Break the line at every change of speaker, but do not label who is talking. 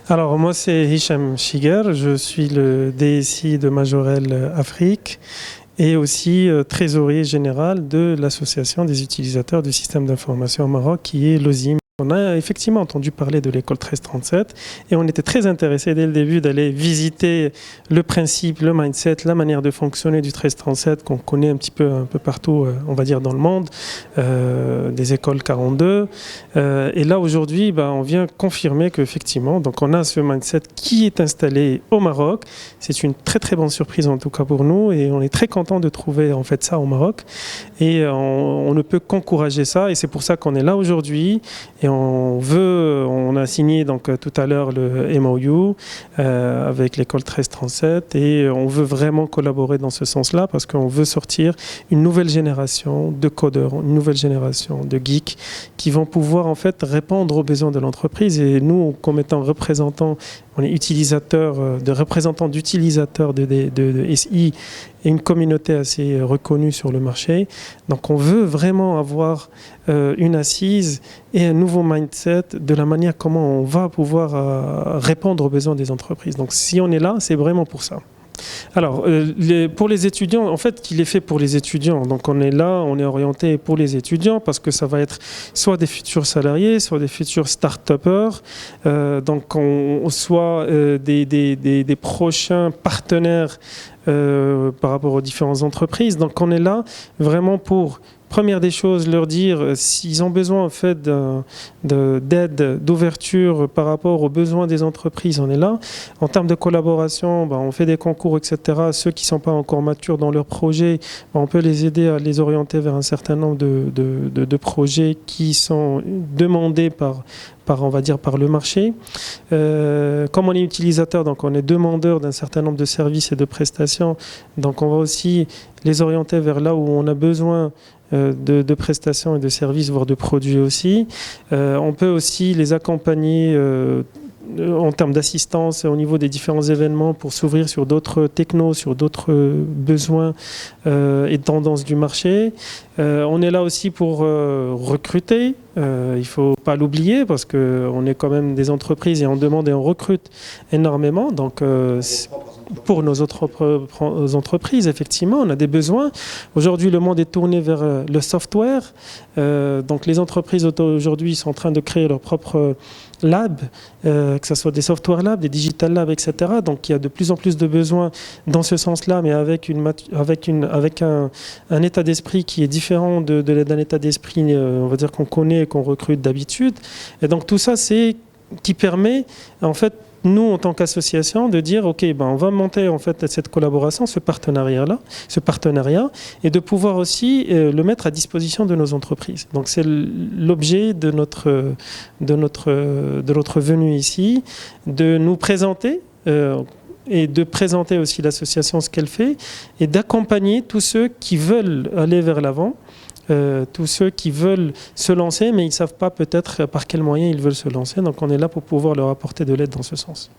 Alors moi c'est Hicham Shiger, je suis le DSI de Majorel Afrique et aussi trésorier général de l'association des utilisateurs du système d'information au Maroc qui est l'OSIM. On a effectivement entendu parler de l'école 1337 et on était très intéressés dès le début d'aller visiter le principe, le mindset, la manière de fonctionner du 1337 qu'on connaît un peu partout, on va dire dans le monde, des écoles 42. Et là aujourd'hui, on vient confirmer qu'effectivement, donc on a ce mindset qui est installé au Maroc. C'est une très très bonne surprise en tout cas pour nous et on est très content de trouver en fait ça au Maroc et on ne peut qu'encourager ça et c'est pour ça qu'on est là aujourd'hui. Et on a signé donc tout à l'heure le MOU avec l'école 1337 et on veut vraiment collaborer dans ce sens-là parce qu'on veut sortir une nouvelle génération de codeurs, une nouvelle génération de geeks qui vont pouvoir en fait répondre aux besoins de l'entreprise. Et nous, comme étant représentants, on est représentants d'utilisateurs de SI et une communauté assez reconnue sur le marché. Donc on veut vraiment avoir une assise et un nouveau mindset de la manière comment on va pouvoir répondre aux besoins des entreprises. Donc si on est là, c'est vraiment pour ça. Alors, pour les étudiants, en fait, il est fait pour les étudiants. Donc, on est là, on est orienté pour les étudiants parce que ça va être soit des futurs salariés, soit des futurs start-upers, soit des prochains partenaires par rapport aux différentes entreprises. Donc, on est là vraiment pour... Première des choses, leur dire s'ils ont besoin en fait d'aide, d'ouverture par rapport aux besoins des entreprises, on est là. En termes de collaboration, on fait des concours, etc. Ceux qui ne sont pas encore matures dans leur projet, on peut les aider à les orienter vers un certain nombre de projets qui sont demandés par le marché. Comme on est utilisateur, donc on est demandeur d'un certain nombre de services et de prestations, donc on va aussi les orienter vers là où on a besoin de prestations et de services, voire de produits aussi. On peut aussi les accompagner en termes d'assistance au niveau des différents événements pour s'ouvrir sur d'autres technos, sur d'autres besoins et tendances du marché. On est là aussi pour recruter. Il ne faut pas l'oublier parce qu'on est quand même des entreprises et on demande et on recrute énormément. Donc, pour nos autres entreprises, effectivement, on a des besoins. Aujourd'hui, le monde est tourné vers le software. Donc, les entreprises aujourd'hui sont en train de créer leur propre lab, que ce soit des software labs, des digital labs, etc. Donc, il y a de plus en plus de besoins dans ce sens-là, mais avec un état d'esprit qui est différent d'un état d'esprit, on va dire, qu'on connaît et qu'on recrute d'habitude. Et donc, tout ça, c'est qui permet, en fait, nous, en tant qu'association, de dire, OK, on va monter en fait cette collaboration, ce partenariat, et de pouvoir aussi le mettre à disposition de nos entreprises. Donc, c'est l'objet de notre venue ici, de nous présenter et de présenter aussi l'association, ce qu'elle fait, et d'accompagner tous ceux qui veulent aller vers l'avant, tous ceux qui veulent se lancer, mais ils ne savent pas peut-être par quels moyens ils veulent se lancer. Donc on est là pour pouvoir leur apporter de l'aide dans ce sens.